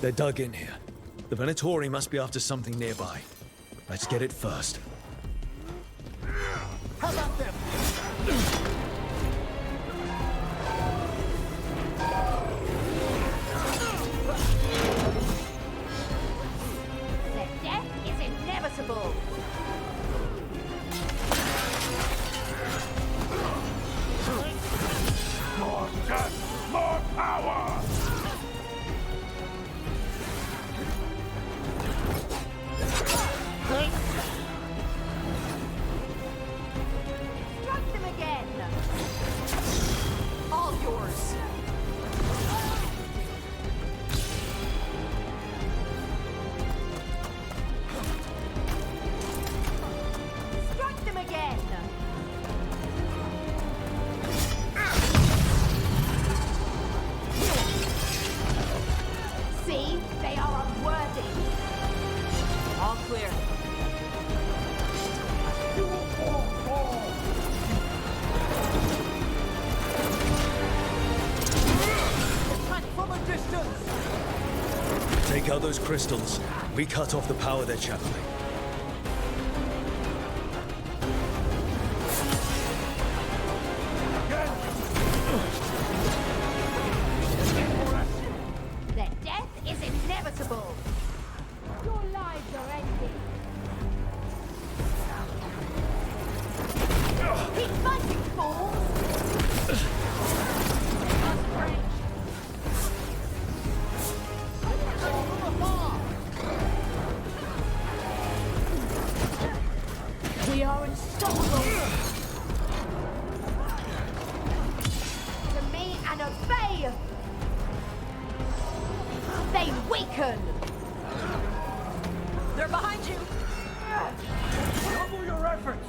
They're dug in here. The Venatori must be after something nearby. Let's get it first. How about them? Their death is inevitable. More death, more power! Strike them again. All yours. Strike them again. See, they are unworthy. All clear. Attack from a distance! Take out those crystals. We cut off the power they're channeling. Their death is inevitable. Your lives are ending. Keep fighting, fools! Strange. We are unstoppable. To me and obey. They weaken. They're behind you. Double your efforts!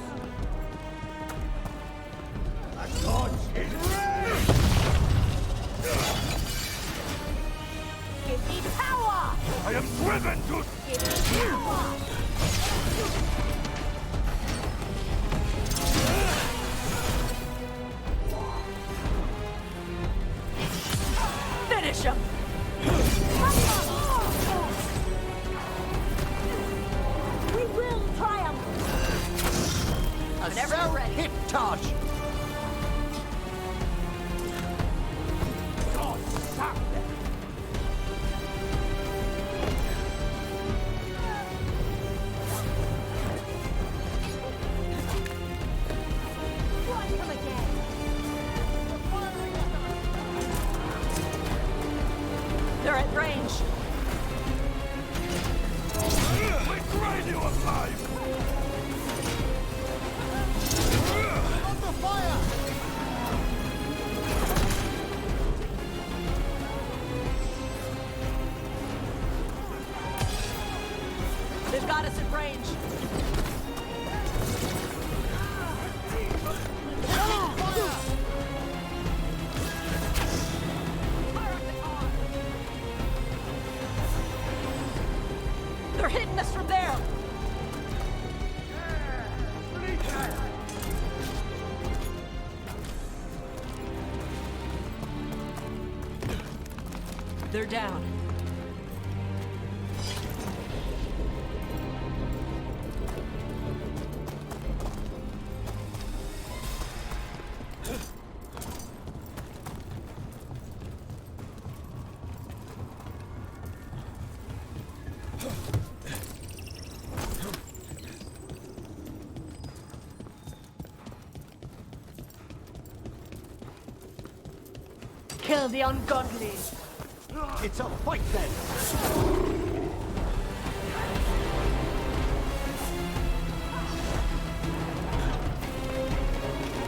The torch is ready! Give me power. I am driven to... Give me power. Finish him! We will triumph. Whenever ready. Hit Tosh! God, stop them! Strike them again. They're at range. We drain you alive! Under fire! They've got us at range. They're hitting us from there. They're down. Kill the ungodly. It's a fight then!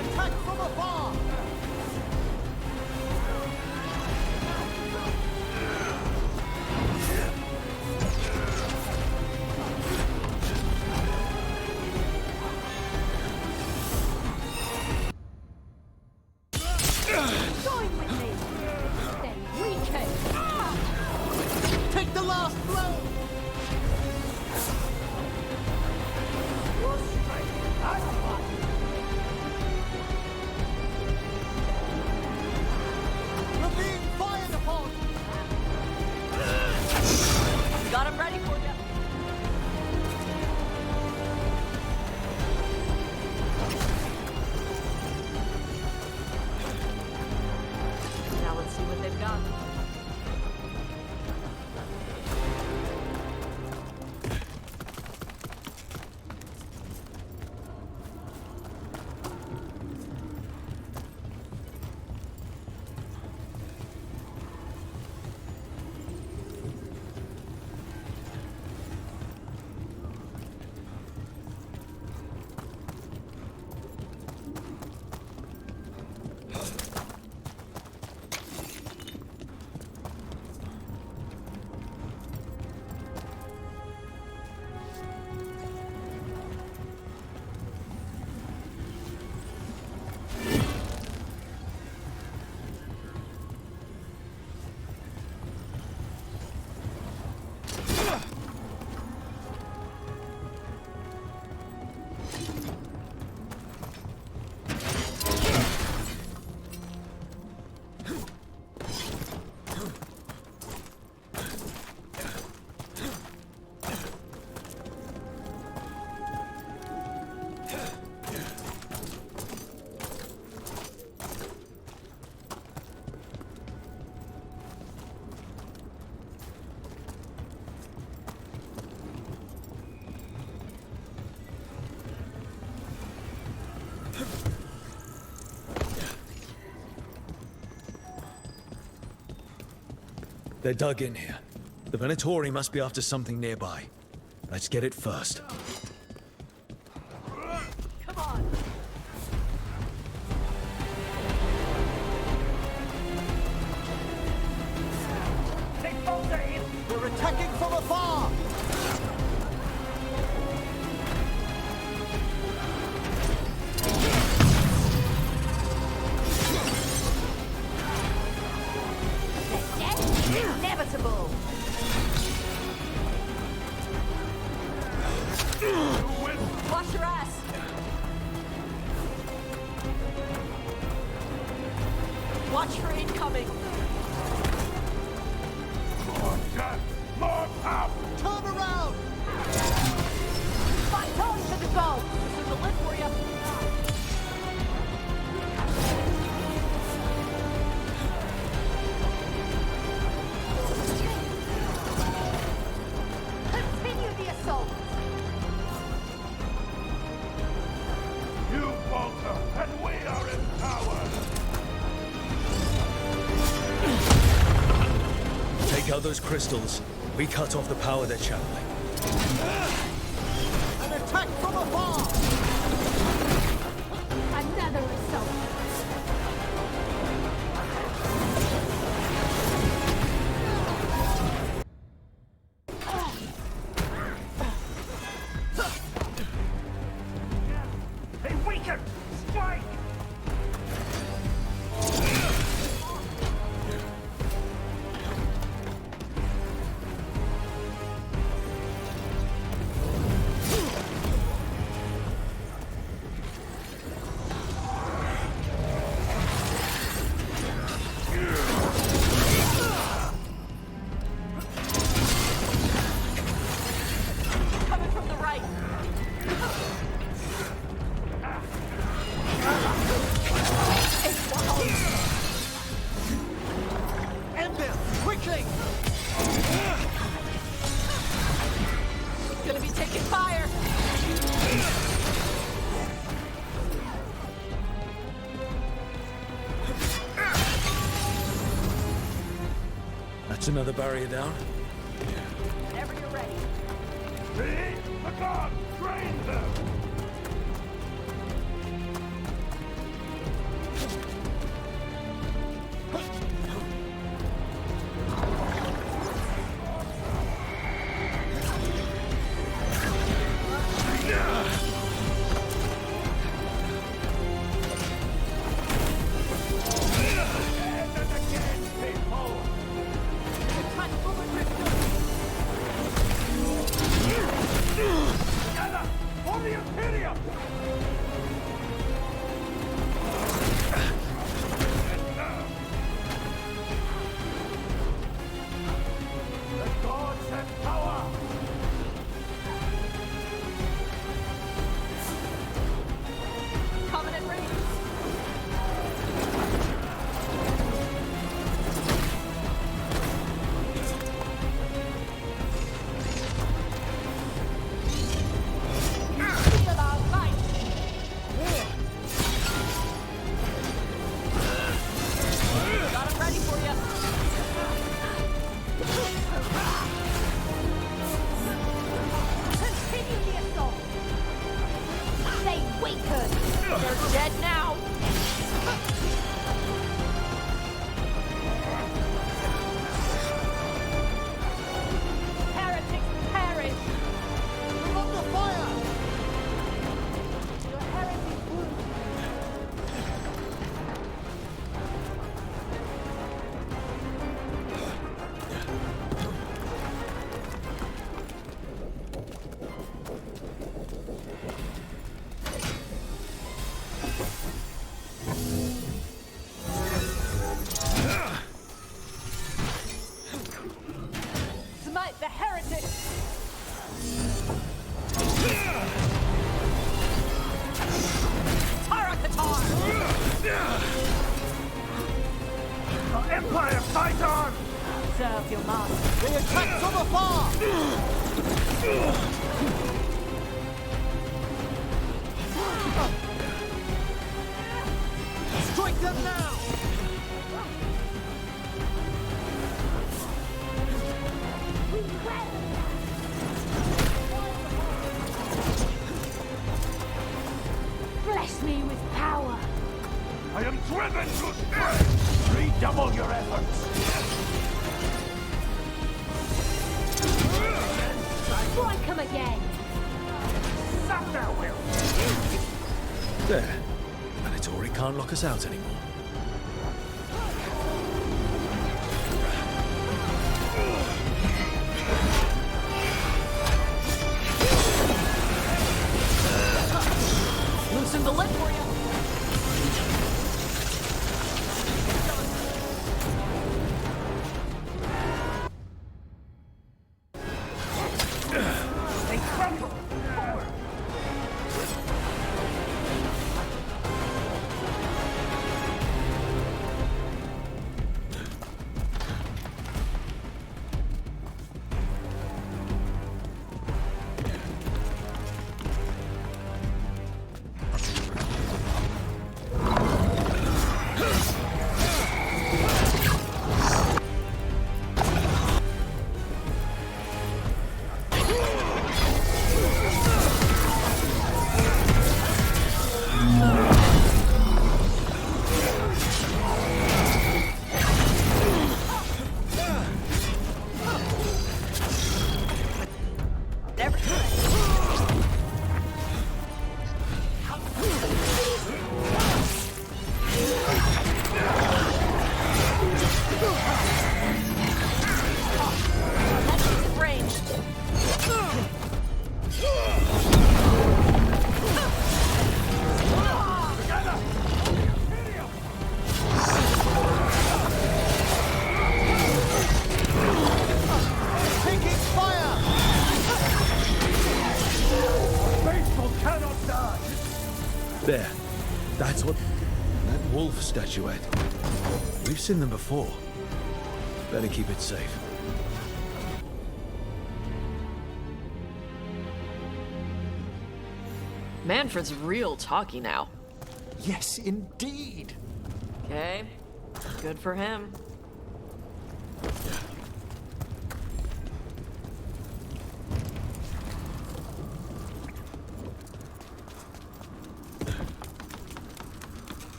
Attack from afar! Join with me. They weaken. Take the last They're dug in here. The Venatori must be after something nearby. Let's get it first. Come on. They're attacking from afar! Death is inevitable. Watch your ass. Watch for incoming. More death! More power! Turn around! Fight on to the goal. There's a lift for you. Continue the assault. You falter, and we are empowered! Take out those crystals. We cut off the power they're channeling. An attack from afar! Another assault. They weaken! Strike! Coming from the right. End them! Quickly! Gonna be taking fire. That's another barrier down. Whenever you're ready. See? The gods trained them! Attack from the crystal. Together! For the Imperium! The gods have power! Coming in range. Feel our light. Got 'em ready for you. Continue the assault. They weaken. They're dead now. Heretics perish. We're under fire! Your heretic wounds. Smite the heretics. Tarakatar. The Empire fight on! Serve your master. They attack from afar! Strike them now! Bless me with power. I am driven to strength! Redouble your efforts! Why come again? Suck their will! There. Venatori can't lock us out anymore. Loosen the lip for you. Taking fire! Faithful cannot die! There. That's what... that wolf statuette. We've seen them before. Better keep it safe. Manfred's real talky now. Yes, indeed. Okay. Good for him.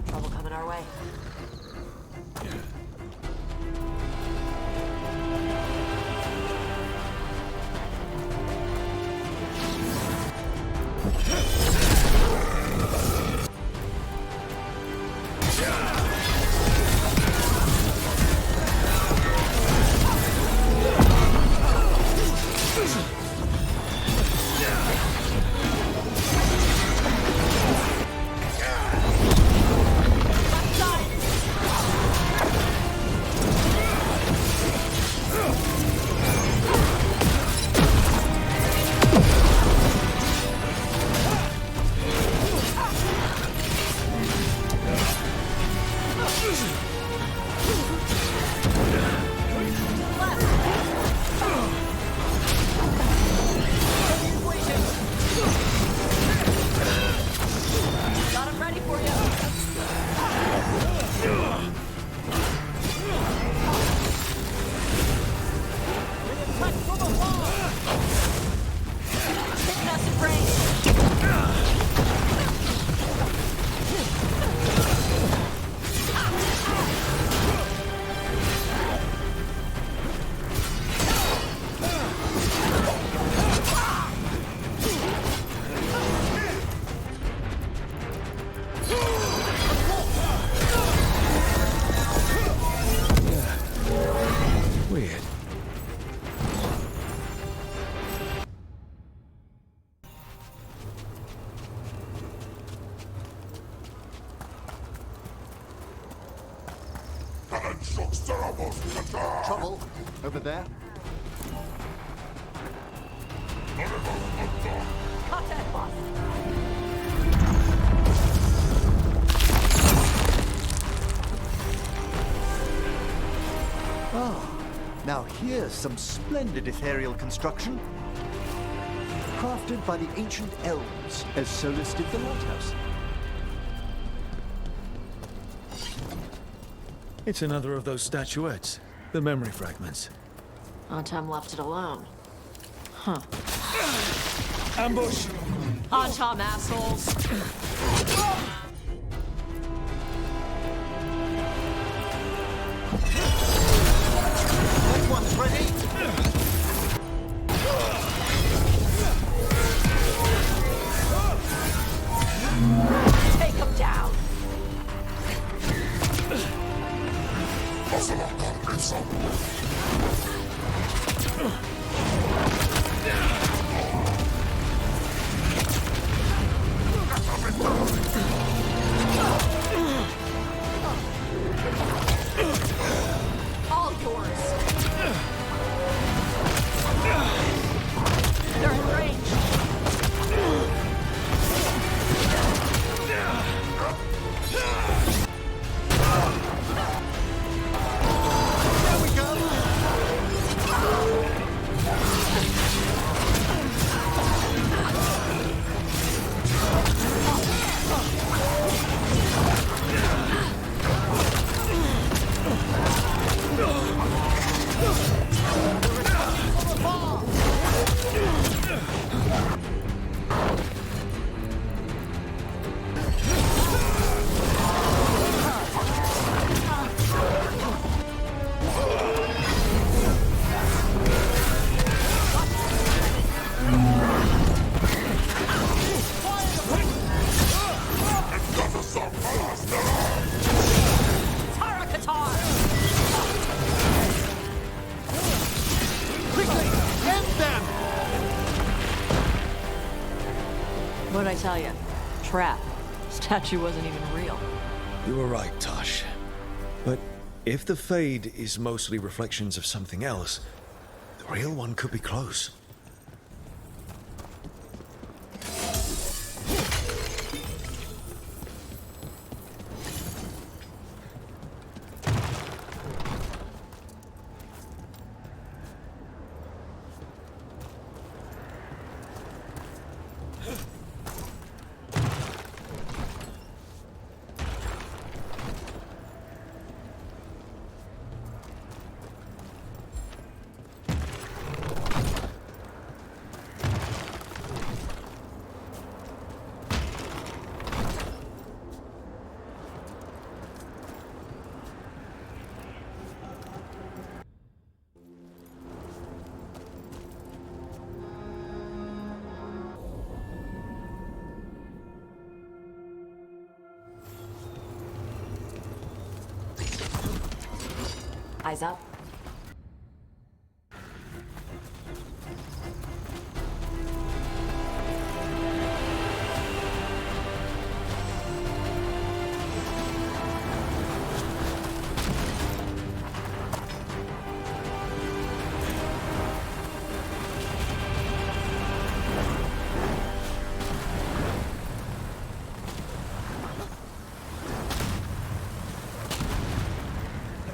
Trouble coming our way. Trouble over there. Cut that boss. Now here's some splendid ethereal construction. Crafted by the ancient elves, as Solus did the lighthouse. It's another of those statuettes. The memory fragments. Antam left it alone. Huh. Ambush! Antam, assholes! That one's ready. Take him down! All yours! They're in range! There we go. Tarakatar! Quickly, end them. What'd I tell you? Trap. Statue wasn't even real. You were right, Tosh. But if the Fade is mostly reflections of something else, the real one could be close. Eyes up.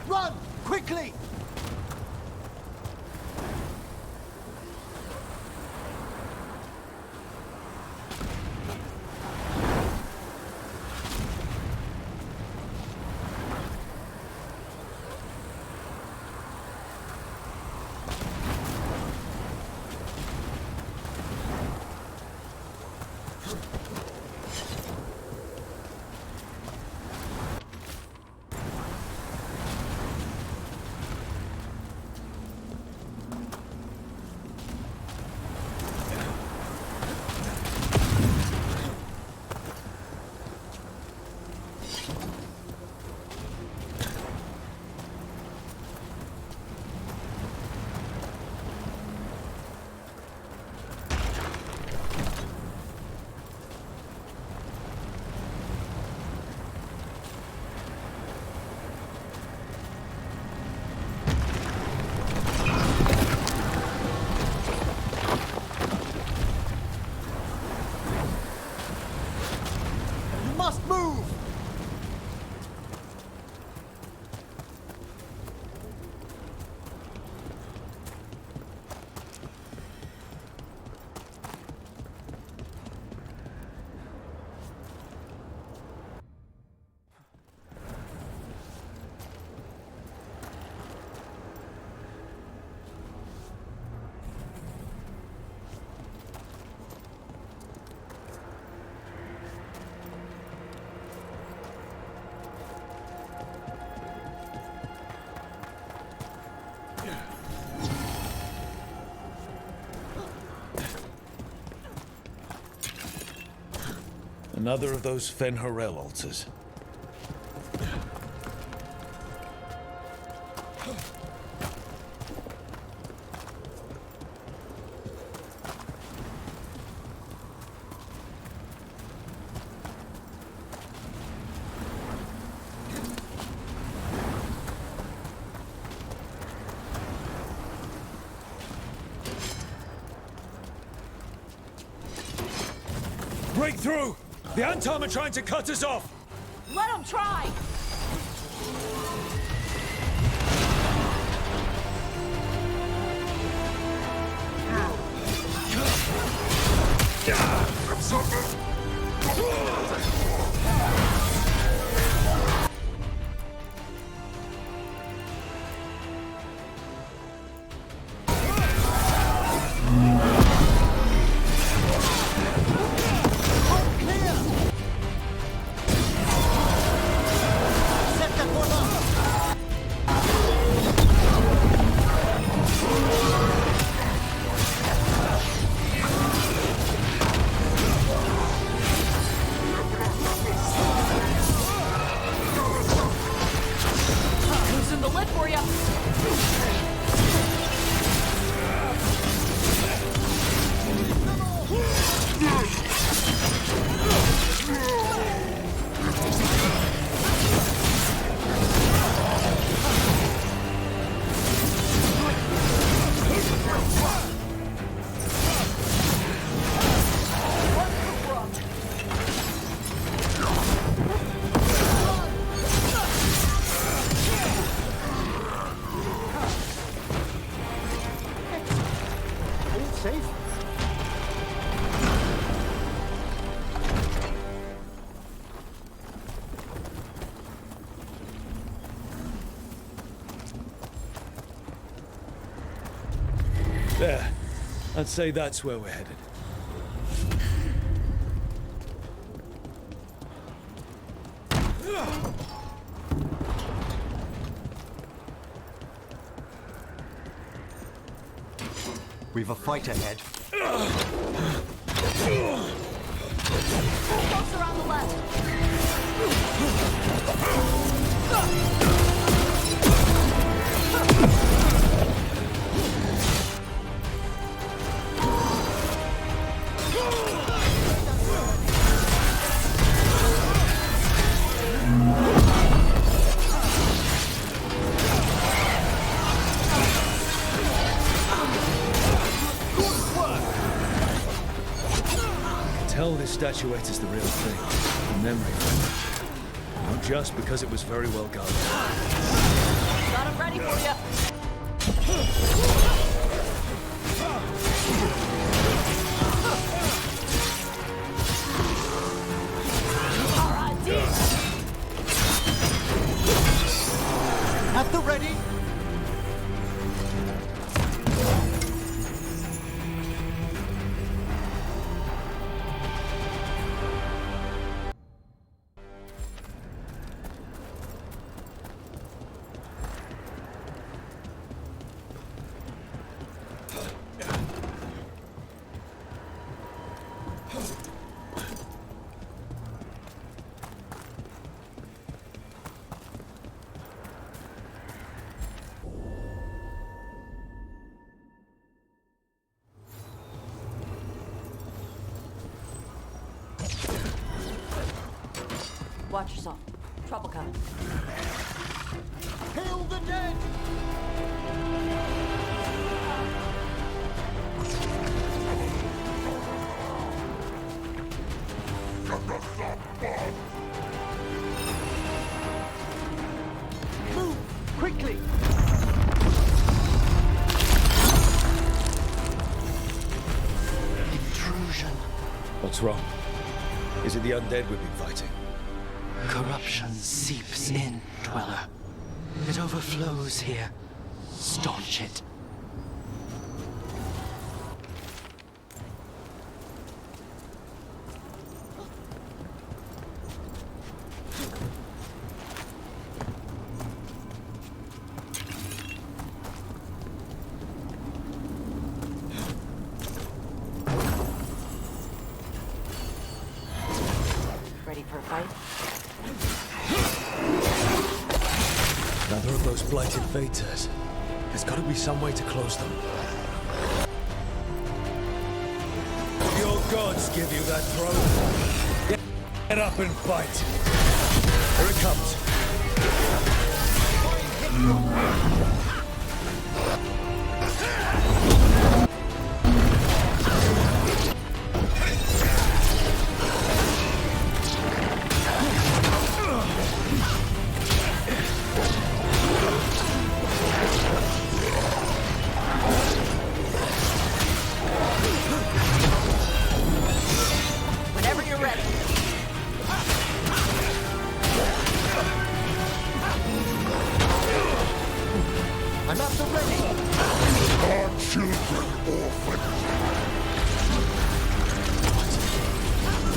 Run, quickly. must move! Another of those Fen'Harel altars. Breakthrough! The Antom are trying to cut us off! Let them try! Loosen the lid for you! Are you safe? There. I'd say that's where we're headed. We've a fight ahead. Close around the left! Tell this statuette is the real thing. A memory from it. Not just because it was very well guarded. Got them ready for you! At the ready! Watch yourself. Trouble coming. Hail the dead! Get the stop, Bob! intrusion. What's wrong? Is it the undead we've been fighting? Corruption seeps in, Dweller. It overflows here. Staunch it. Ready for a fight? Another of those blighted Vators. There's got to be some way to close them. Your gods give you that throne. Get up and fight. Here it comes. Whenever you're ready. I'm at the ready. Our children orphaned.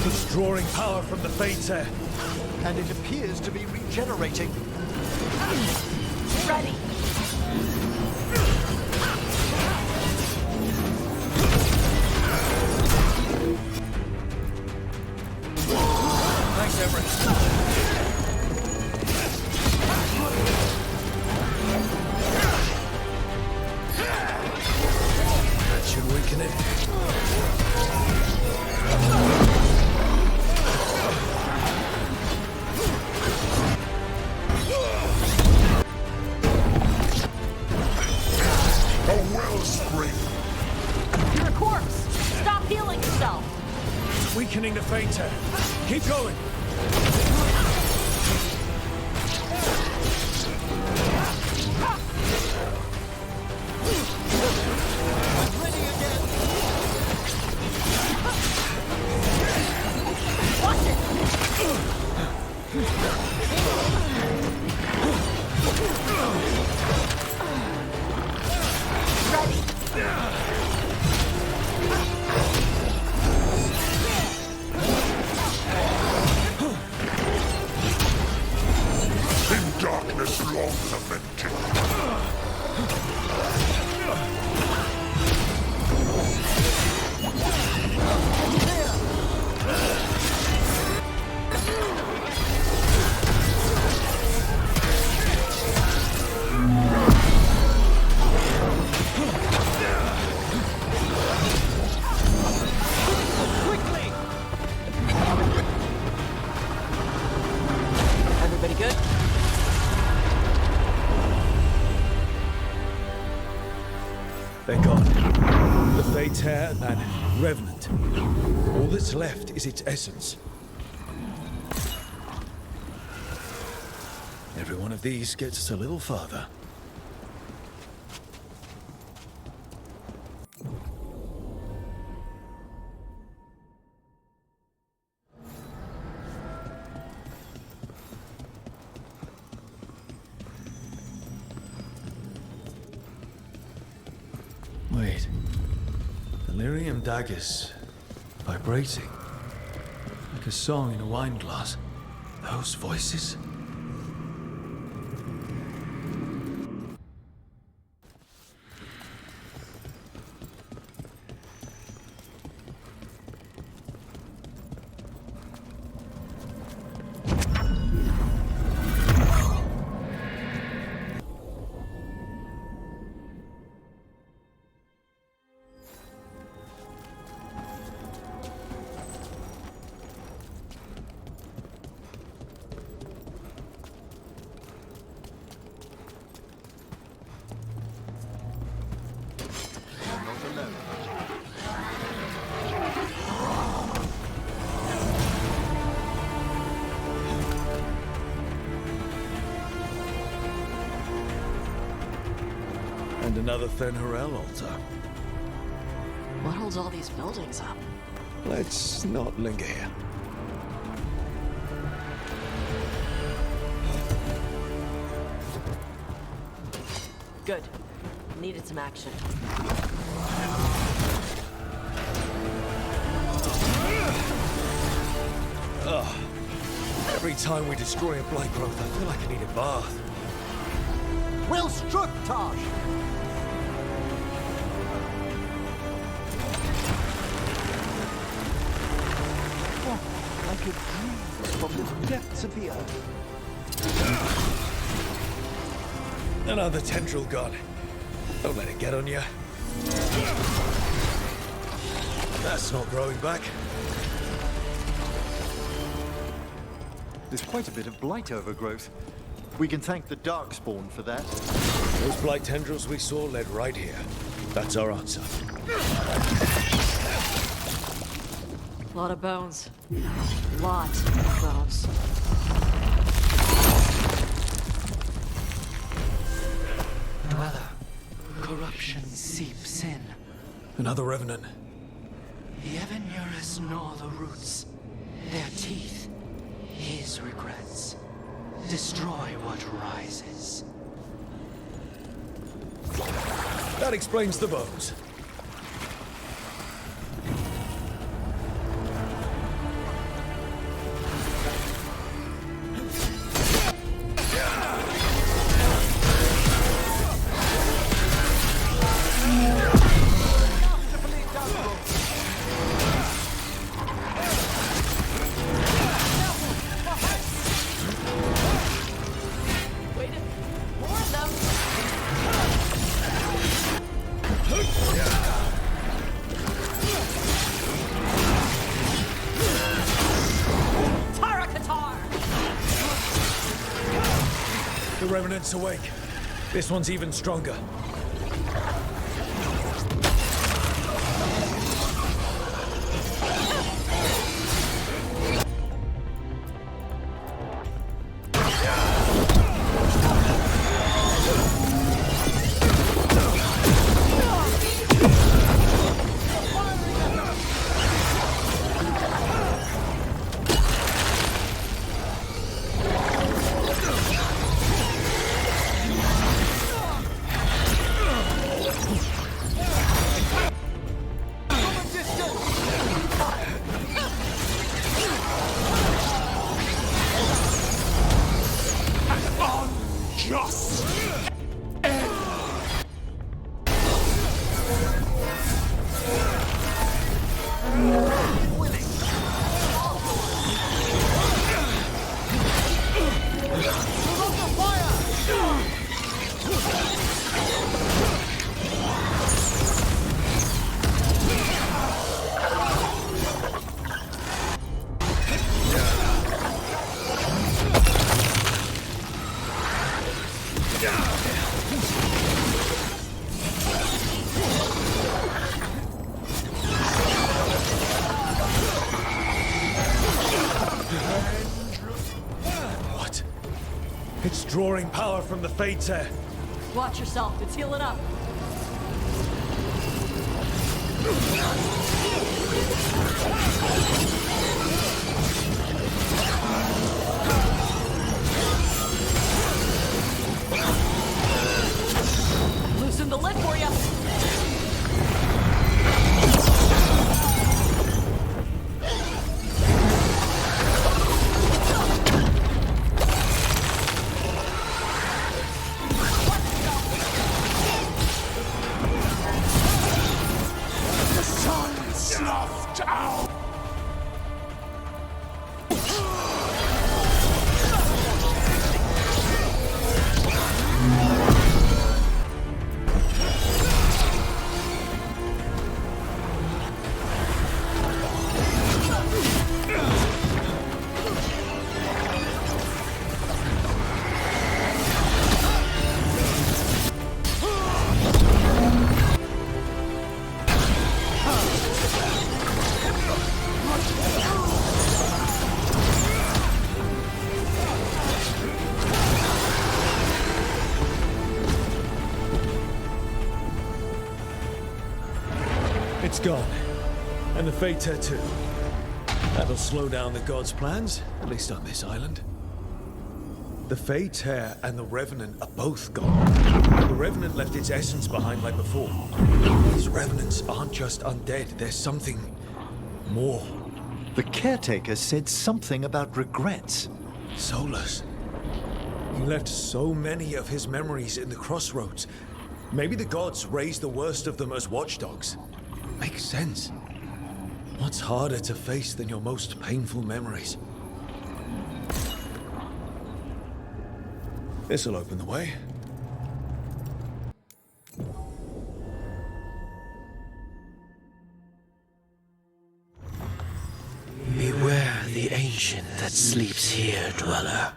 It's drawing power from the Vator. And it appears to be regenerating. Ready. Thanks, Everett. That should weaken it. A wellspring. You're a corpse. Stop healing yourself. Weakening the Vator. Keep going. Ready again. Watch it. Ready. In darkness long lamented. Everybody good? They're gone. The Vator and Revenant. All that's left is its essence. Every one of these gets us a little farther. Wait. Delirium daggers vibrating. Like a song in a wine glass. Those voices. And another Fen'Harel altar. What holds all these buildings up? Let's not linger here. Good. Needed some action. Every time we destroy a blight growth, I feel like I need a bath. Well struck, Tosh! Oh, like a breeze from the depths of the earth. Another tendril gone. Don't let it get on you. That's not growing back. There's quite a bit of blight overgrowth. We can thank the Darkspawn for that. Those blight tendrils we saw led right here. That's our answer. Lot of bones. Lot of bones. Dweller, corruption seeps in. Another revenant. The ever nearest gnaw the roots. Their teeth, his regrets. Destroy what rises. That explains the bones. The Revenant's awake. This one's even stronger. What? It's drawing power from the Fates air. Watch yourself. It's healing up. Loosen the lid for you. Snuffed out! It's gone. And the Fate Tattoo. That'll slow down the gods' plans, at least on this island. The Fate Hair and the Revenant are both gone. The Revenant left its essence behind like before. These Revenants aren't just undead, there's something more. The caretaker said something about regrets. Soulless. He left so many of his memories in the Crossroads. Maybe the gods raised the worst of them as watchdogs. Makes sense. What's harder to face than your most painful memories? This'll open the way. Beware the ancient that sleeps here, dweller.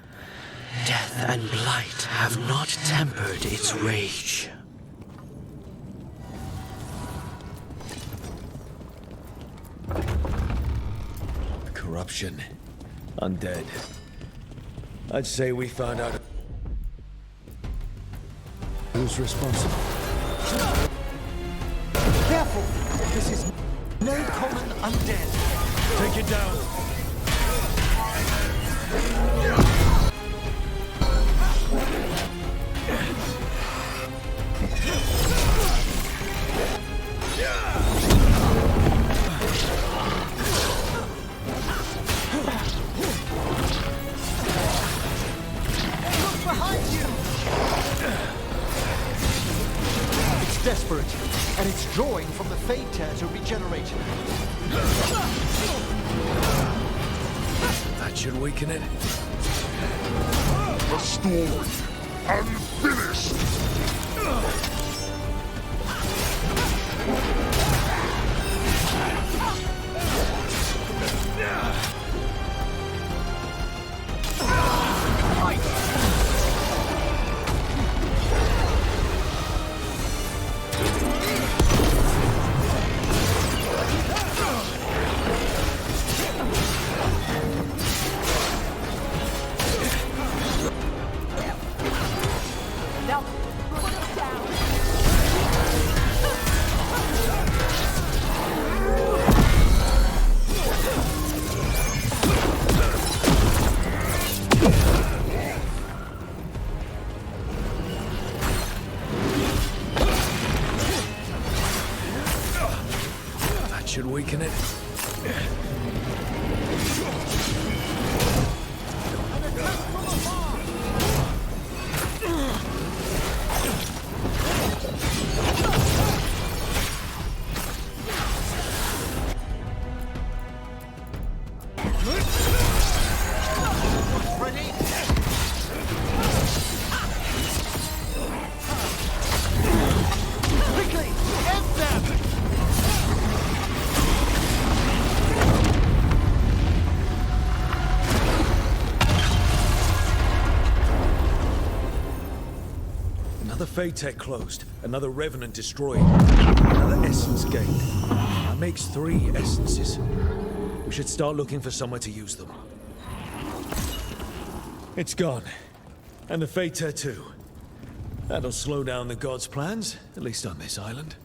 Death and blight have not tempered its rage. Corruption. Undead. I'd say we found out who's responsible. Careful! This is no common undead. Take it down. Look behind you! It's desperate, and it's drawing from the Fate Tear to regenerate. That should weaken it. The story unfinished. Now, put it down. That should weaken it. Ready? Quickly! End them! Another Phaetek closed, another Revenant destroyed, another Essence gained. That makes 3 essences. We should start looking for somewhere to use them. It's gone. And the Phaetek too. That'll slow down the gods' plans, at least on this island.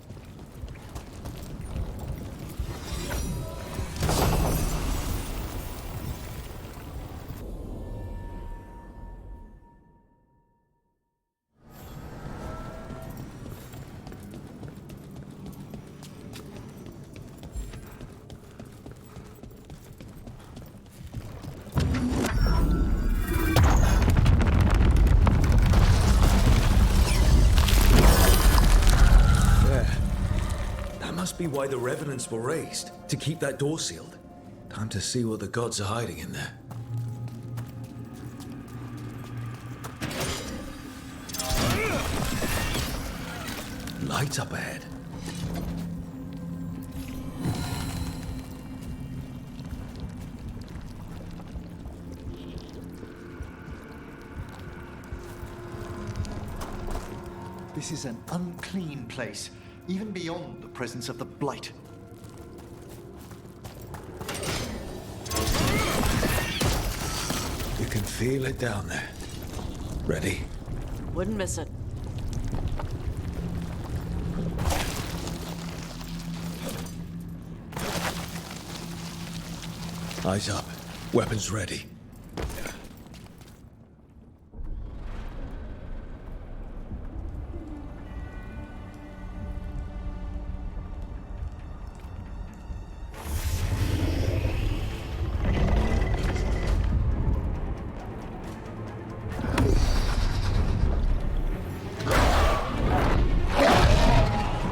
Must be why the Revenants were raised, to keep that door sealed. Time to see what the gods are hiding in there. Lights up ahead. This is an unclean place, even beyond the presence of the blight. You can feel it down there. Ready? Wouldn't miss it. Eyes up. Weapons ready.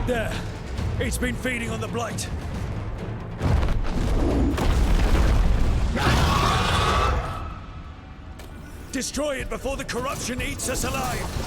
There! It's been feeding on the blight! Destroy it before the corruption eats us alive!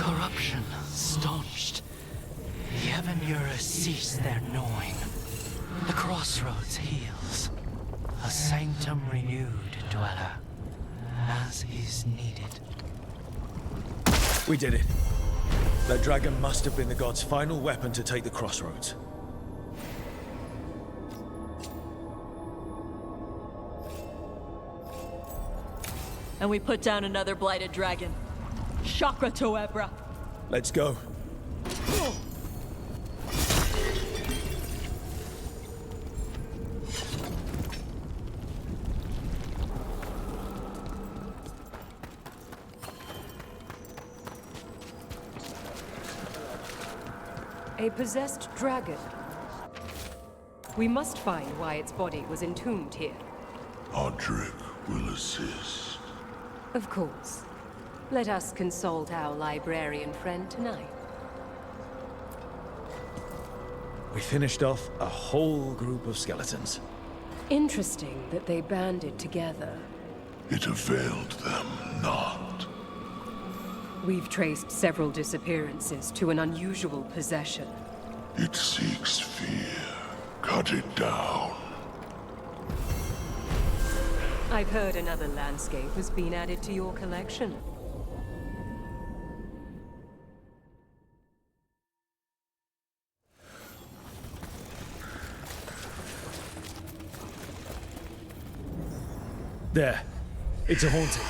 Corruption staunched. The Evanura cease their gnawing. The Crossroads heals. A sanctum renewed, dweller, as is needed. We did it. That dragon must have been the god's final weapon to take the Crossroads. And we put down another blighted dragon. Chakra Toebra. Let's go. A possessed dragon. We must find why its body was entombed here. Odric will assist. Of course. Let us consult our librarian friend tonight. We finished off a whole group of skeletons. Interesting that they banded together. It availed them not. We've traced several disappearances to an unusual possession. It seeks fear. Cut it down. I've heard another landscape has been added to your collection. There. It's a haunting.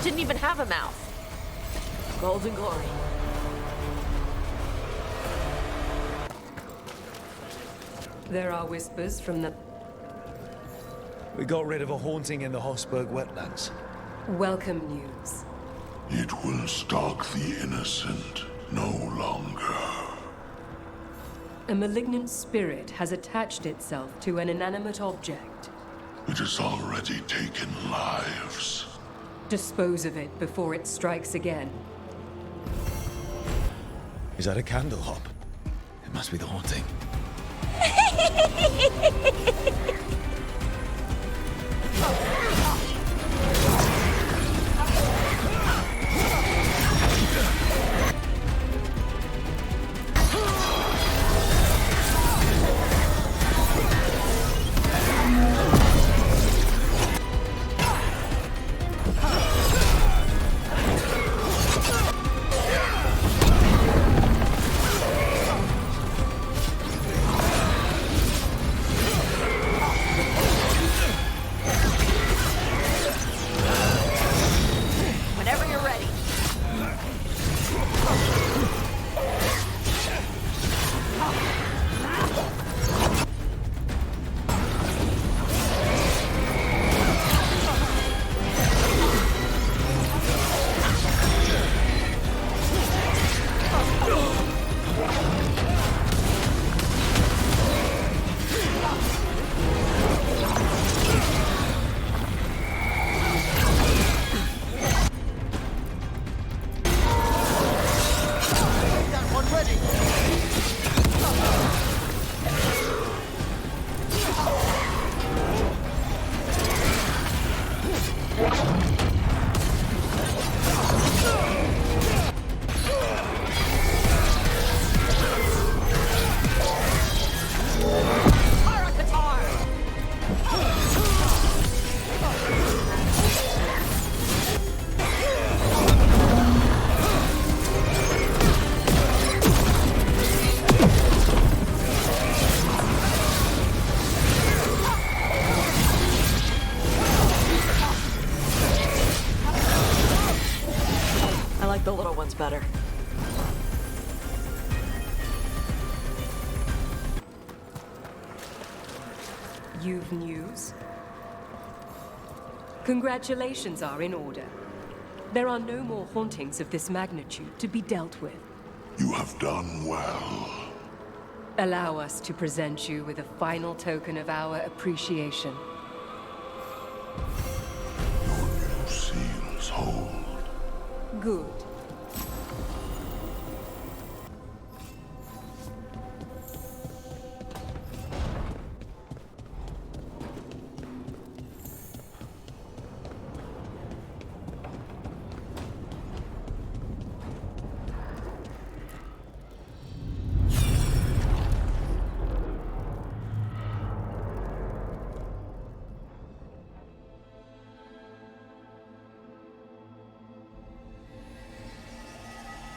Didn't even have a mouth. Golden glory. There are whispers from the... We got rid of a haunting in the Hossberg wetlands. Welcome news. It will stalk the innocent no longer. A malignant spirit has attached itself to an inanimate object. It has already taken lives. Dispose of it before it strikes again. Is that a candle hop? It must be the haunting. You've news? Congratulations are in order. There are no more hauntings of this magnitude to be dealt with. You have done well. Allow us to present you with a final token of our appreciation. Your new seals hold. Good.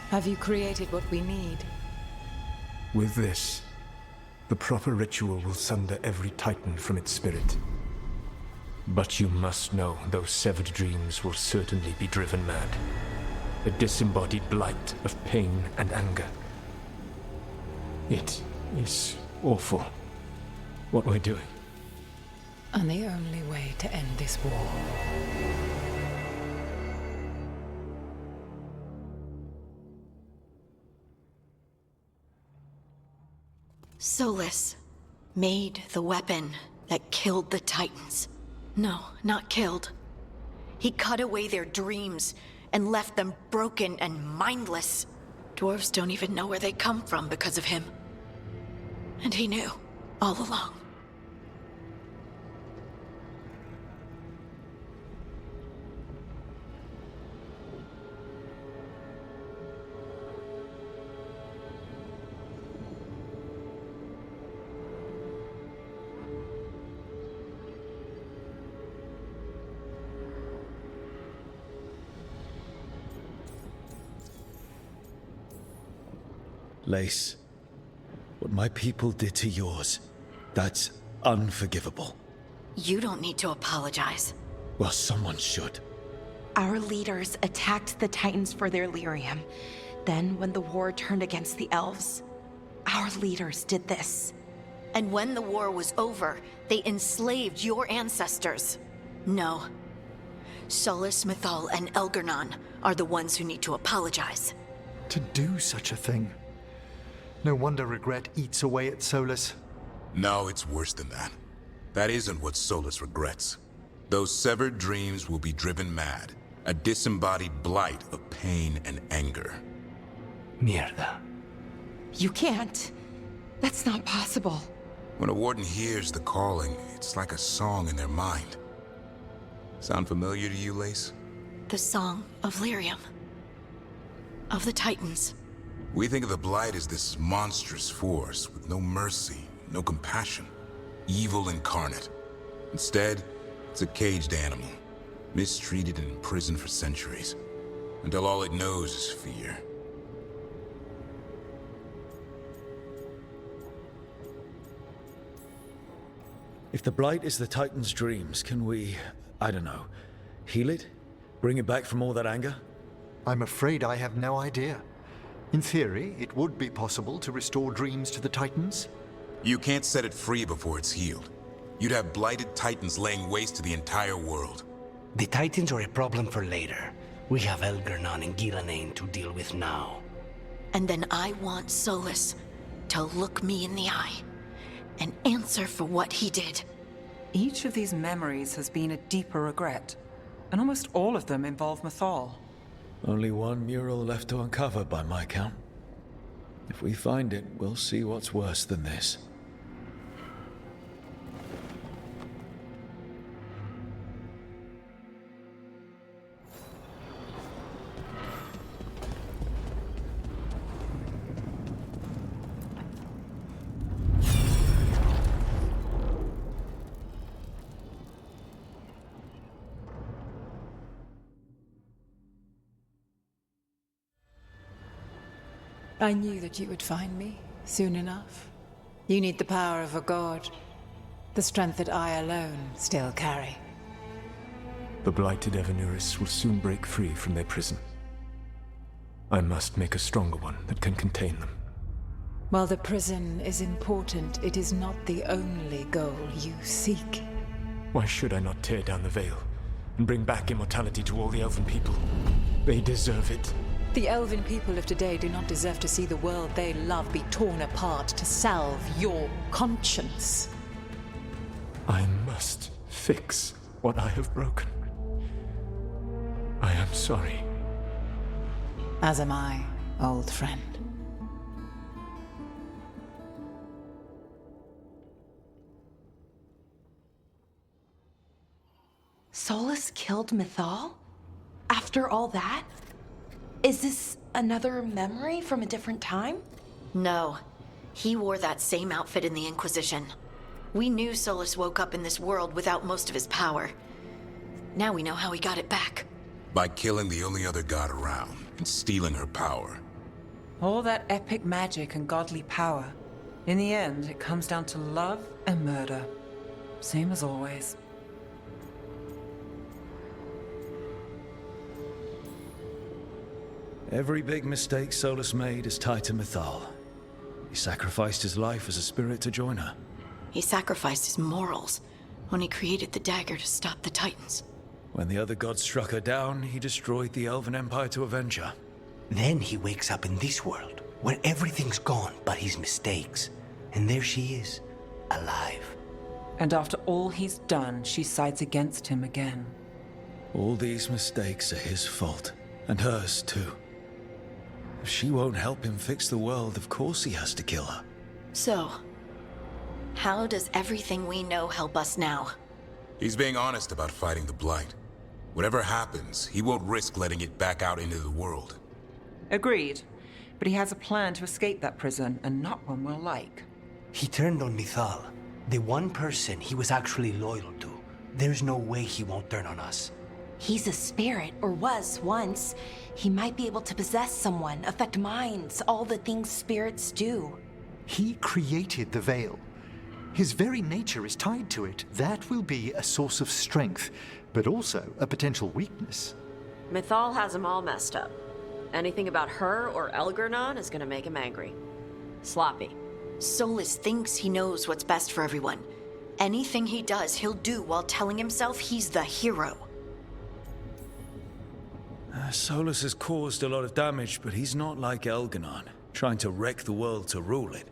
Have you created what we need? With this, the proper ritual will sunder every Titan from its spirit. But you must know those severed dreams will certainly be driven mad. A disembodied blight of pain and anger. It is awful what we're doing. And the only way to end this war. Solus made the weapon that killed the Titans. No, not killed. He cut away their dreams and left them broken and mindless. Dwarves don't even know where they come from because of him. And he knew, all along. Lace, what my people did to yours, that's unforgivable. You don't need to apologize. Well, someone should. Our leaders attacked the Titans for their lyrium. Then, when the war turned against the elves, our leaders did this. And when the war was over, they enslaved your ancestors. No. Solus, Mythal, and Elgar'nan are the ones who need to apologize. To do such a thing. No wonder regret eats away at Solus. No, it's worse than that. That isn't what Solus regrets. Those severed dreams will be driven mad. A disembodied blight of pain and anger. Mierda. You can't. That's not possible. When a warden hears the calling, it's like a song in their mind. Sound familiar to you, Lace? The song of lyrium. Of the Titans. We think of the Blight as this monstrous force with no mercy, no compassion. Evil incarnate. Instead, it's a caged animal. Mistreated and imprisoned for centuries. Until all it knows is fear. If the Blight is the Titan's dreams, can we, I don't know, heal it? Bring it back from all that anger? I'm afraid I have no idea. In theory, it would be possible to restore dreams to the Titans. You can't set it free before it's healed. You'd have blighted Titans laying waste to the entire world. The Titans are a problem for later. We have Elgar'nan and Gil'Anain to deal with now. And then I want Solus to look me in the eye and answer for what he did. Each of these memories has been a deeper regret, and almost all of them involve Mythal. Only one mural left to uncover by my count. If we find it, we'll see what's worse than this. I knew that you would find me soon enough. You need the power of a god, the strength that I alone still carry. The blighted Evanuris will soon break free from their prison. I must make a stronger one that can contain them. While the prison is important, it is not the only goal you seek. Why should I not tear down the veil and bring back immortality to all the elven people? They deserve it. The elven people of today do not deserve to see the world they love be torn apart to salve your conscience. I must fix what I have broken. I am sorry. As am I, old friend. Solus killed Mythal? After all that? Is this another memory from a different time? No. He wore that same outfit in the Inquisition. We knew Solus woke up in this world without most of his power. Now we know how he got it back. By killing the only other god around and stealing her power. All that epic magic and godly power. In the end, it comes down to love and murder. Same as always. Every big mistake Solus made is tied to Mythal. He sacrificed his life as a spirit to join her. He sacrificed his morals when he created the dagger to stop the Titans. When the other gods struck her down, he destroyed the Elven Empire to avenge her. Then he wakes up in this world, where everything's gone but his mistakes. And there she is, alive. And after all he's done, she sides against him again. All these mistakes are his fault, and hers too. If she won't help him fix the world, of course he has to kill her. So, how does everything we know help us now? He's being honest about fighting the Blight. Whatever happens, he won't risk letting it back out into the world. Agreed. But he has a plan to escape that prison, and not one we'll like. He turned on Mythal, the one person he was actually loyal to. There's no way he won't turn on us. He's a spirit, or was once. He might be able to possess someone, affect minds, all the things spirits do. He created the veil. His very nature is tied to it. That will be a source of strength, but also a potential weakness. Mythal has him all messed up. Anything about her or Elgernon is gonna make him angry. Sloppy. Solus thinks he knows what's best for everyone. Anything he does, he'll do while telling himself he's the hero. Solus has caused a lot of damage, but he's not like Elgernon, trying to wreck the world to rule it.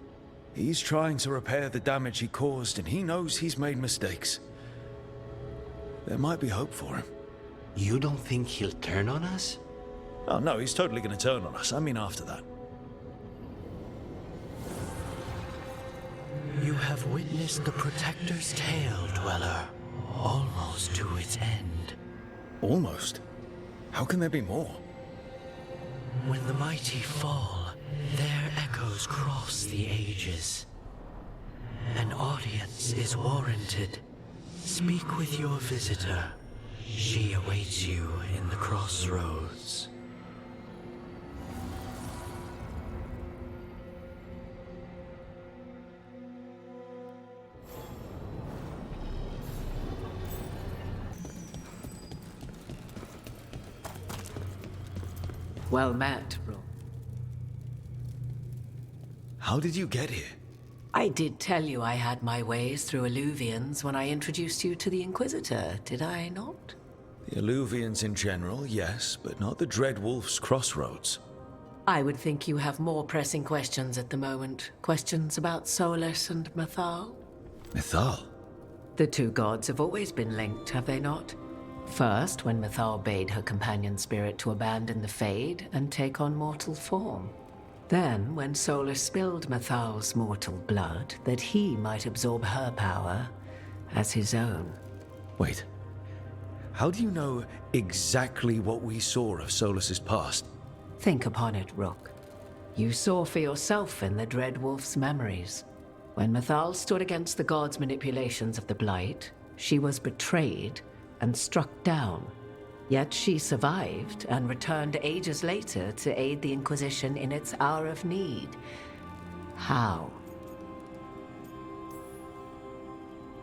He's trying to repair the damage he caused, and he knows he's made mistakes. There might be hope for him. You don't think he'll turn on us? Oh no, he's totally gonna turn on us. I mean after that. You have witnessed the Protector's tale, Dweller, almost to its end. Almost? How can there be more? When the mighty fall, their echoes cross the ages. An audience is warranted. Speak with your visitor. She awaits you in the Crossroads. Well met, Rook. How did you get here? I did tell you I had my ways through Illuvians when I introduced you to the Inquisitor, did I not? The Illuvians in general, yes, but not the Dread Wolf's Crossroads. I would think you have more pressing questions at the moment. Questions about Solus and Mythal? Mythal? The two gods have always been linked, have they not? First, when Mythal bade her companion spirit to abandon the Fade and take on mortal form. Then, when Solus spilled Mythal's mortal blood, that he might absorb her power as his own. Wait. How do you know exactly what we saw of Solus's past? Think upon it, Rook. You saw for yourself in the Dread Wolf's memories. When Mythal stood against the gods' manipulations of the Blight, she was betrayed and struck down. Yet she survived and returned ages later to aid the Inquisition in its hour of need. How?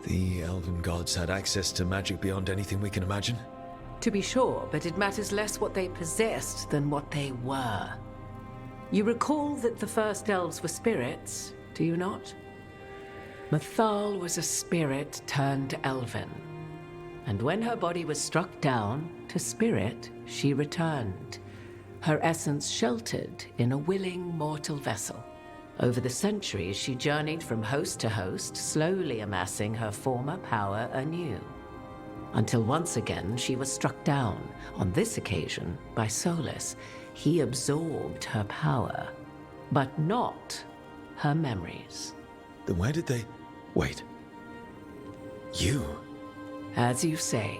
The Elven gods had access to magic beyond anything we can imagine? To be sure, but it matters less what they possessed than what they were. You recall that the first elves were spirits, do you not? Mythal was a spirit turned elven. And when her body was struck down, to spirit she returned, her essence sheltered in a willing mortal vessel. Over the centuries, she journeyed from host to host, slowly amassing her former power anew. Until once again she was struck down, on this occasion by Solus. He absorbed her power, but not her memories. Then where did they... Wait. You? As you say.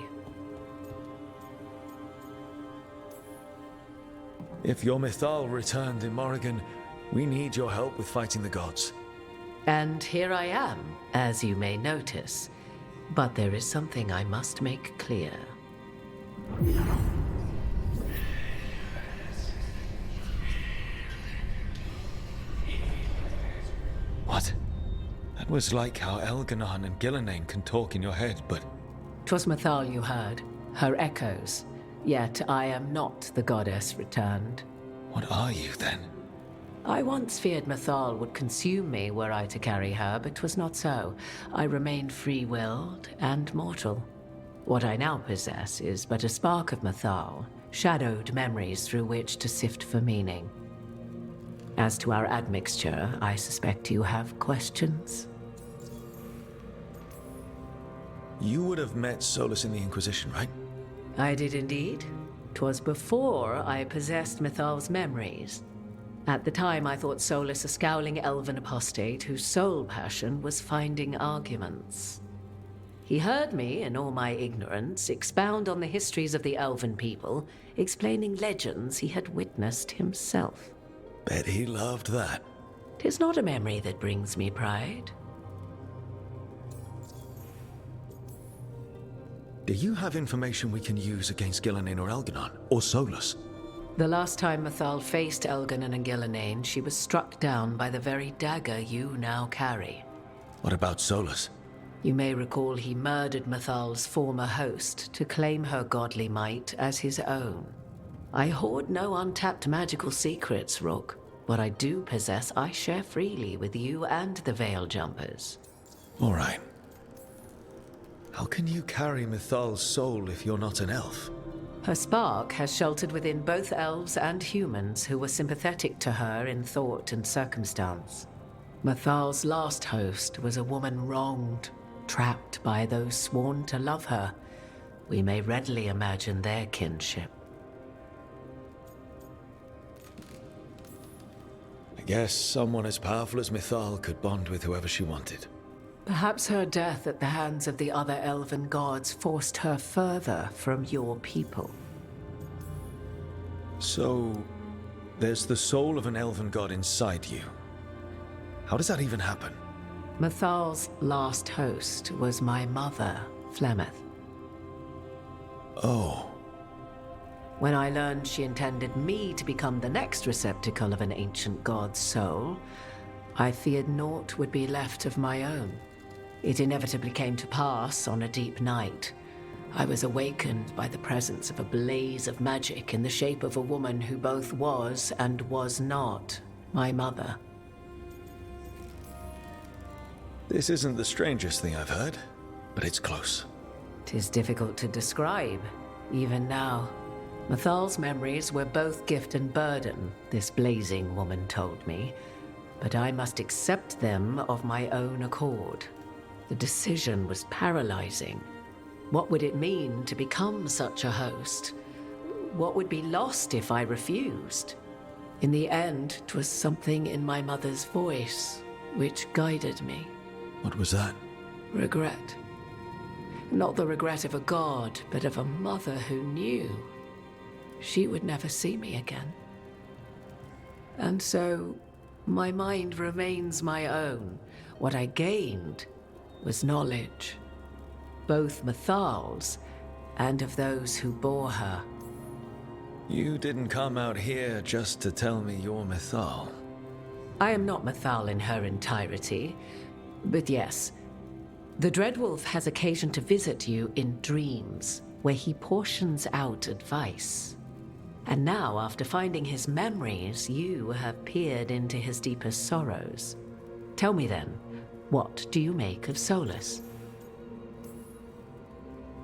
If your Mythal returned in Morrigan, we need your help with fighting the gods. And here I am, as you may notice. But there is something I must make clear. What? That was like how Elganon and Gillenane can talk in your head, but... 'Twas Mythal you heard, her echoes. Yet I am not the goddess returned. What are you, then? I once feared Mythal would consume me were I to carry her, but 'twas not so. I remained free-willed and mortal. What I now possess is but a spark of Mythal, shadowed memories through which to sift for meaning. As to our admixture, I suspect you have questions. You would have met Solus in the Inquisition, right? I did indeed. 'Twas before I possessed Mythal's memories. At the time, I thought Solus a scowling elven apostate whose sole passion was finding arguments. He heard me, in all my ignorance, expound on the histories of the elven people, explaining legends he had witnessed himself. Bet he loved that. 'Tis not a memory that brings me pride. Do you have information we can use against Gillenane or Elganon, or Solus? The last time Mythal faced Elganon and Gillenane, she was struck down by the very dagger you now carry. What about Solus? You may recall he murdered Mythal's former host to claim her godly might as his own. I hoard no untapped magical secrets, Rook. What I do possess, I share freely with you and the Veil Jumpers. All right. How can you carry Mythal's soul if you're not an elf? Her spark has sheltered within both elves and humans who were sympathetic to her in thought and circumstance. Mythal's last host was a woman wronged, trapped by those sworn to love her. We may readily imagine their kinship. I guess someone as powerful as Mythal could bond with whoever she wanted. Perhaps her death at the hands of the other elven gods forced her further from your people. So, there's the soul of an elven god inside you. How does that even happen? Mythal's last host was my mother, Flemeth. Oh. When I learned she intended me to become the next receptacle of an ancient god's soul, I feared naught would be left of my own. It inevitably came to pass on a deep night. I was awakened by the presence of a blaze of magic in the shape of a woman who both was and was not my mother. This isn't the strangest thing I've heard, but it's close. 'Tis difficult to describe, even now. Mythal's memories were both gift and burden, this blazing woman told me, but I must accept them of my own accord. The decision was paralyzing. What would it mean to become such a host? What would be lost if I refused? In the end, 'twas something in my mother's voice which guided me. What was that? Regret. Not the regret of a god, but of a mother who knew she would never see me again. And so, my mind remains my own. What I gained was knowledge, both Mythal's and of those who bore her. You didn't come out here just to tell me you're Mythal. I am not Mythal in her entirety, but yes, the Dreadwolf has occasion to visit you in dreams, where he portions out advice. And now, after finding his memories, you have peered into his deepest sorrows. Tell me then, what do you make of Solus?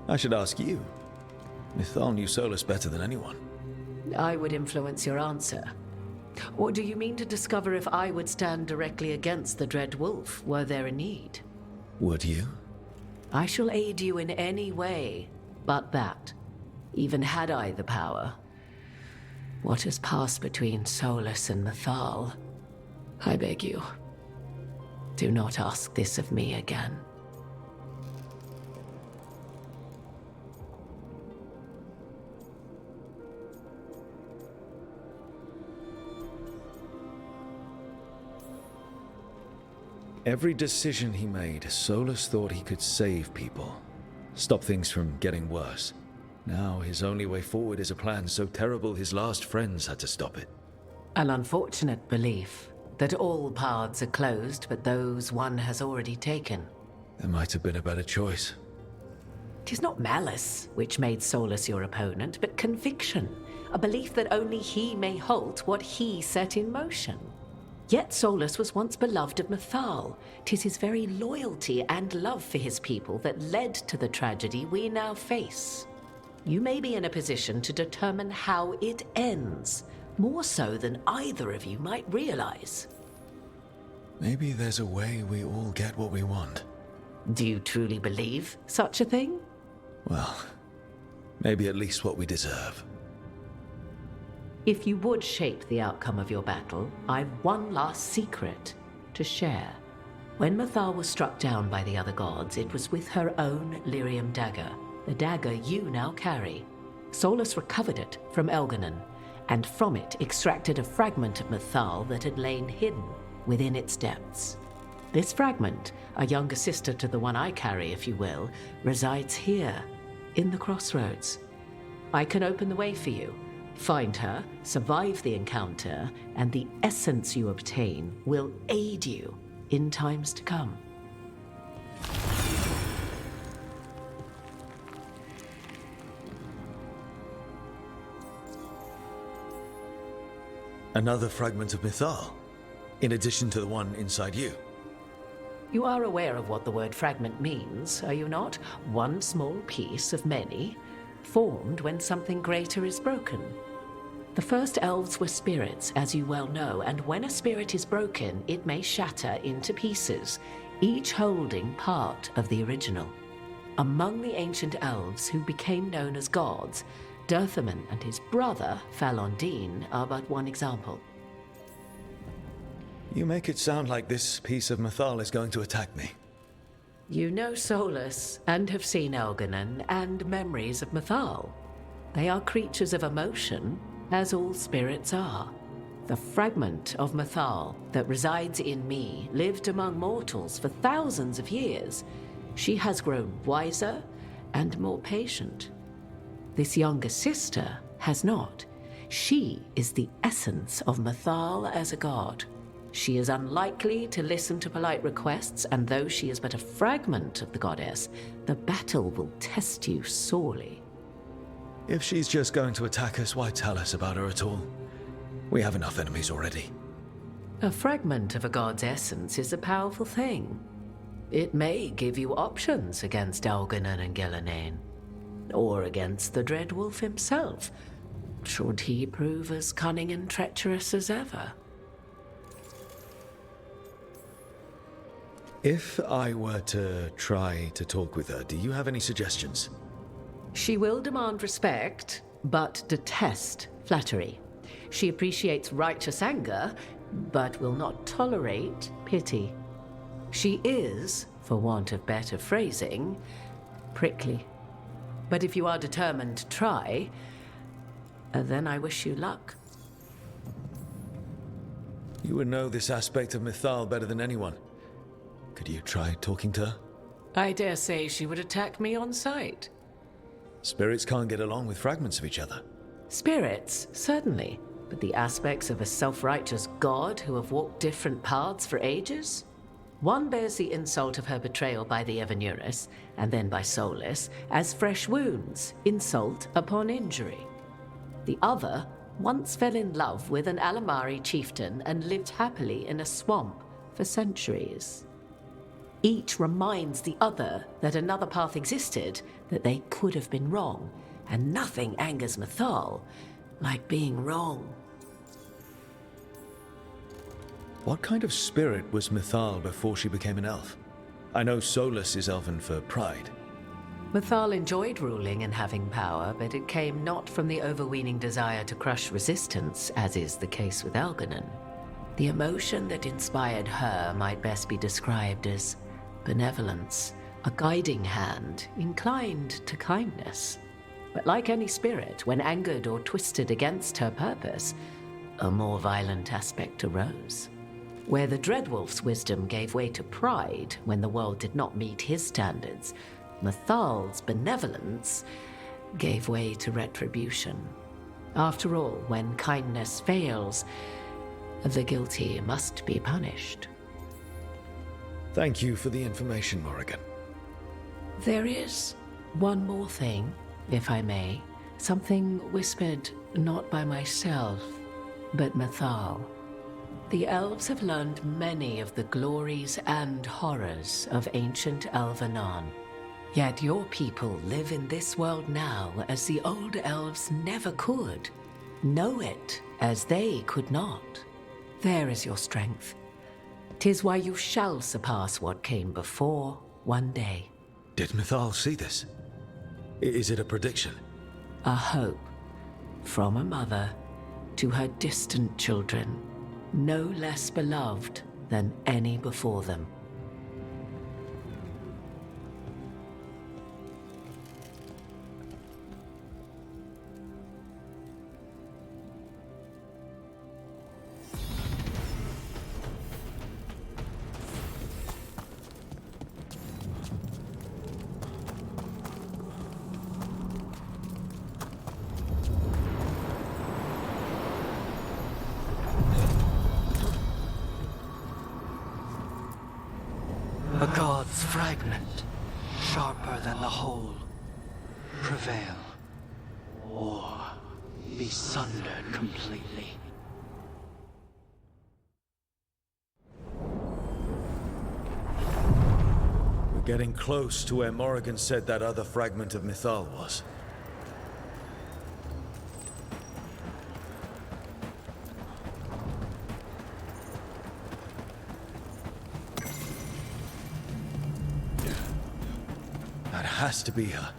I should ask you. Mythal knew Solus better than anyone. I would influence your answer. Or do you mean to discover if I would stand directly against the Dread Wolf were there a need? Would you? I shall aid you in any way but that, even had I the power. What has passed between Solus and Mythal? I beg you, do not ask this of me again. Every decision he made, Solus thought he could save people, stop things from getting worse. Now his only way forward is a plan so terrible his last friends had to stop it. An unfortunate belief that all paths are closed but those one has already taken. There might have been a better choice. 'Tis not malice which made Solus your opponent, but conviction, a belief that only he may halt what he set in motion. Yet Solus was once beloved of Mythal. 'Tis his very loyalty and love for his people that led to the tragedy we now face. You may be in a position to determine how it ends, more so than either of you might realize. Maybe there's a way we all get what we want. Do you truly believe such a thing? Well, maybe at least what we deserve. If you would shape the outcome of your battle, I've one last secret to share. When Mythal was struck down by the other gods, it was with her own lyrium dagger, the dagger you now carry. Solus recovered it from Elganon, and from it extracted a fragment of Mythal that had lain hidden within its depths. This fragment, a younger sister to the one I carry, if you will, resides here, in the Crossroads. I can open the way for you. Find her, survive the encounter, and the essence you obtain will aid you in times to come. Another fragment of Mythal, in addition to the one inside you. You are aware of what the word fragment means, are you not? One small piece of many, formed when something greater is broken. The first elves were spirits, as you well know, and when a spirit is broken, it may shatter into pieces, each holding part of the original. Among the ancient elves who became known as gods, Dirthaman and his brother, Falondine, are but one example. You make it sound like this piece of Mythal is going to attack me. You know Solus, and have seen Elganon, and memories of Mythal. They are creatures of emotion, as all spirits are. The fragment of Mythal that resides in me lived among mortals for thousands of years. She has grown wiser and more patient. This younger sister has not. She is the essence of Mythal as a god. She is unlikely to listen to polite requests, and though she is but a fragment of the goddess, the battle will test you sorely. If she's just going to attack us, why tell us about her at all? We have enough enemies already. A fragment of a god's essence is a powerful thing. It may give you options against Elganon and Gillenane, or against the Dread Wolf himself, should he prove as cunning and treacherous as ever. If I were to try to talk with her, do you have any suggestions? She will demand respect, but detest flattery. She appreciates righteous anger, but will not tolerate pity. She is, for want of better phrasing, prickly. But if you are determined to try, then I wish you luck. You would know this aspect of Mythal better than anyone. Could you try talking to her? I dare say she would attack me on sight. Spirits can't get along with fragments of each other. Spirits, certainly. But the aspects of a self-righteous god who have walked different paths for ages? One bears the insult of her betrayal by the Evanurus, and then by Solus, as fresh wounds, insult upon injury. The other once fell in love with an Alamari chieftain and lived happily in a swamp for centuries. Each reminds the other that another path existed, that they could have been wrong, and nothing angers Mythal like being wrong. What kind of spirit was Mythal before she became an elf? I know Solus is elven for pride. Mythal enjoyed ruling and having power, but it came not from the overweening desire to crush resistance, as is the case with Elganon. The emotion that inspired her might best be described as benevolence, a guiding hand, inclined to kindness. But like any spirit, when angered or twisted against her purpose, a more violent aspect arose. Where the Dreadwolf's wisdom gave way to pride when the world did not meet his standards, Mythal's benevolence gave way to retribution. After all, when kindness fails, the guilty must be punished. Thank you for the information, Morrigan. There is one more thing, if I may. Something whispered not by myself, but Mythal. The elves have learned many of the glories and horrors of ancient Elvenon. Yet your people live in this world now as the old elves never could. Know it as they could not. There is your strength. 'Tis why you shall surpass what came before one day. Did Mythal see this? Is it a prediction? A hope from a mother to her distant children, no less beloved than any before them. A god's fragment, sharper than the whole. Prevail, or be sundered completely. We're getting close to where Morrigan said that other fragment of Mythal was. That has to be her.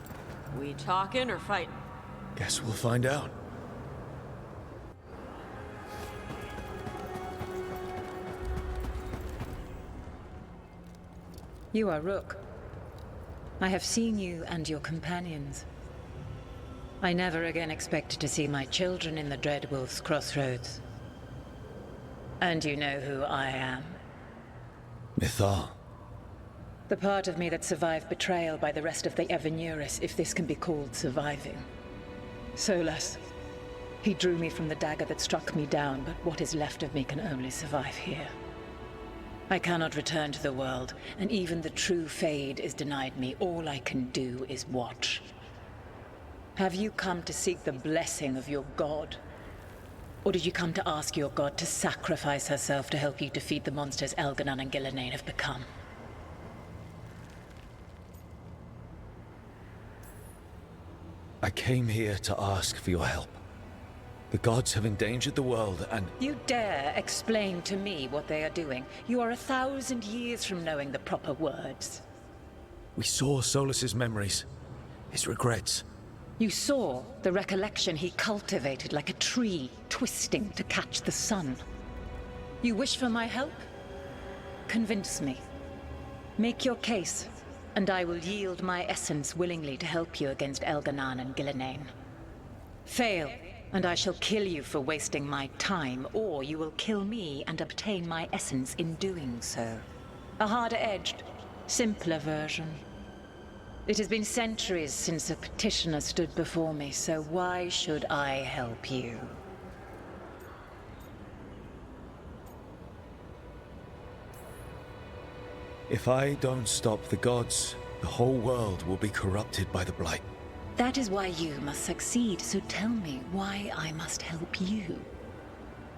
We talking or fighting? Guess we'll find out. You are Rook. I have seen you and your companions. I never again expected to see my children in the Dreadwolf's Crossroads. And you know who I am. Mythal. The part of me that survived betrayal by the rest of the Evenuris, if this can be called surviving. Solus. He drew me from the dagger that struck me down, but what is left of me can only survive here. I cannot return to the world, and even the true Fade is denied me. All I can do is watch. Have you come to seek the blessing of your god? Or did you come to ask your god to sacrifice herself to help you defeat the monsters Elganon and Gillenane have become? I came here to ask for your help. The gods have endangered the world and... You dare explain to me what they are doing? You are 1,000 years from knowing the proper words. We saw Solus's memories, his regrets. You saw the recollection he cultivated like a tree, twisting to catch the sun. You wish for my help? Convince me. Make your case, and I will yield my essence willingly to help you against Elganon and Gillenane. Fail, and I shall kill you for wasting my time, or you will kill me and obtain my essence in doing so. A harder-edged, simpler version. It has been centuries since a petitioner stood before me, so why should I help you? If I don't stop the gods, the whole world will be corrupted by the Blight. That is why you must succeed, so tell me why I must help you.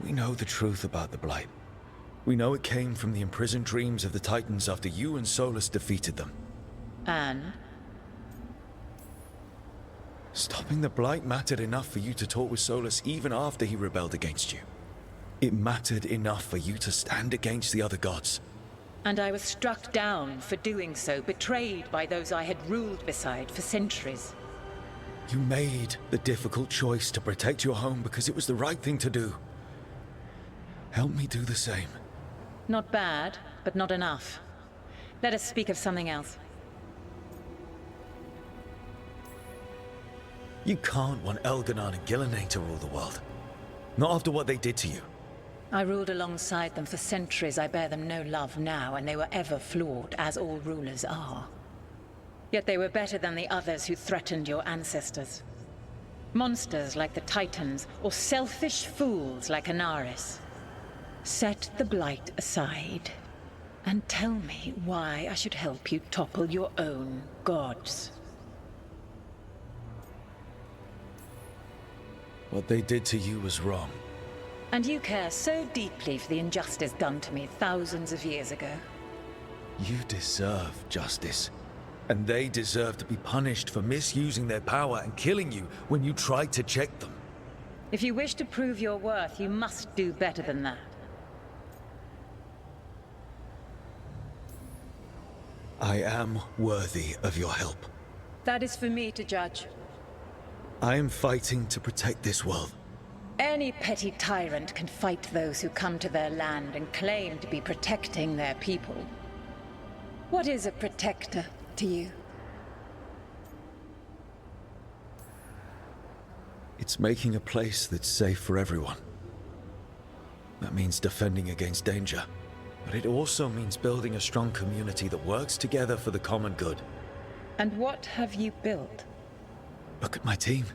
We know the truth about the Blight. We know it came from the imprisoned dreams of the Titans after you and Solus defeated them. And? Stopping the Blight mattered enough for you to talk with Solus even after he rebelled against you. It mattered enough for you to stand against the other gods. And I was struck down for doing so, betrayed by those I had ruled beside for centuries. You made the difficult choice to protect your home because it was the right thing to do. Help me do the same. Not bad, but not enough. Let us speak of something else. You can't want Elganon and Gillenay to rule the world. Not after what they did to you. I ruled alongside them for centuries. I bear them no love now, and they were ever flawed, as all rulers are. Yet they were better than the others who threatened your ancestors. Monsters like the Titans, or selfish fools like Anaris. Set the Blight aside, and tell me why I should help you topple your own gods. What they did to you was wrong. And you care so deeply for the injustice done to me thousands of years ago. You deserve justice. And they deserve to be punished for misusing their power and killing you when you tried to check them. If you wish to prove your worth, you must do better than that. I am worthy of your help. That is for me to judge. I am fighting to protect this world. Any petty tyrant can fight those who come to their land and claim to be protecting their people. What is a protector to you? It's making a place that's safe for everyone. That means defending against danger. But it also means building a strong community that works together for the common good. And what have you built? Look at my team.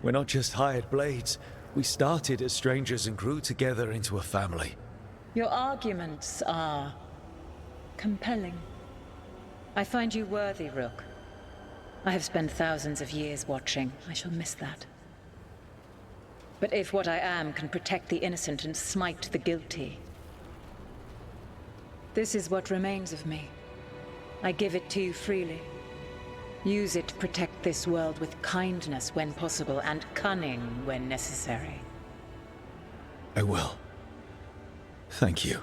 We're not just hired blades. We started as strangers and grew together into a family. Your arguments are compelling. I find you worthy, Rook. I have spent thousands of years watching. I shall miss that. But if what I am can protect the innocent and smite the guilty, this is what remains of me. I give it to you freely. Use it to protect this world with kindness when possible and cunning when necessary. I will. Thank you.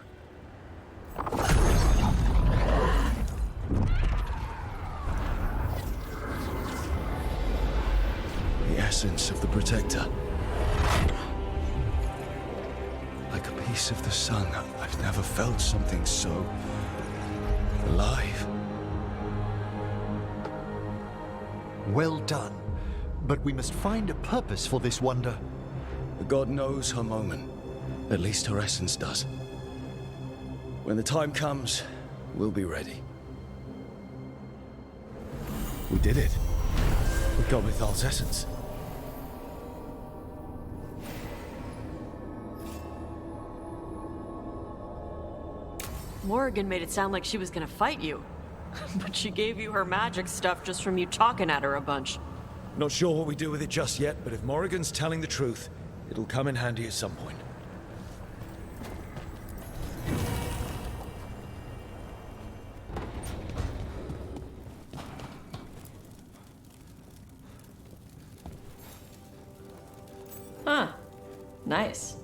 The essence of the Protector. Like a piece of the sun. I've never felt something so alive. Well done. But we must find a purpose for this wonder. The god knows her moment. At least her essence does. When the time comes, we'll be ready. We did it. We got Mythal's essence. Morrigan made it sound like she was gonna fight you. But she gave you her magic stuff just from you talking at her a bunch. Not sure what we do with it just yet, but if Morrigan's telling the truth, it'll come in handy at some point. Huh. Nice.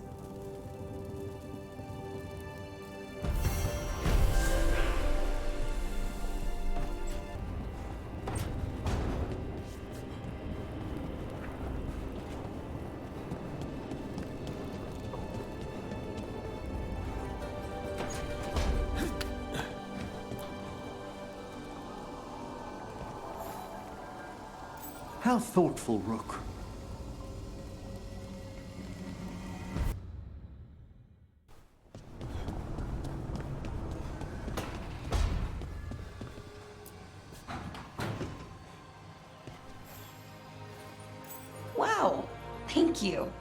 How thoughtful, Rook. Wow, thank you.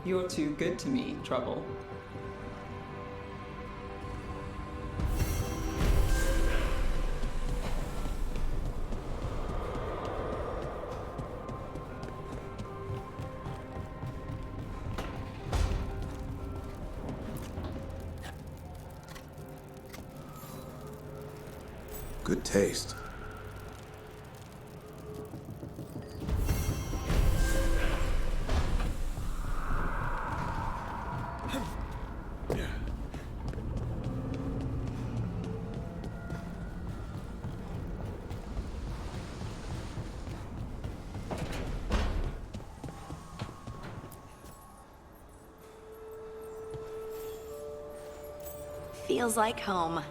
You're too good to me, Trouble. Good taste. Feels like home.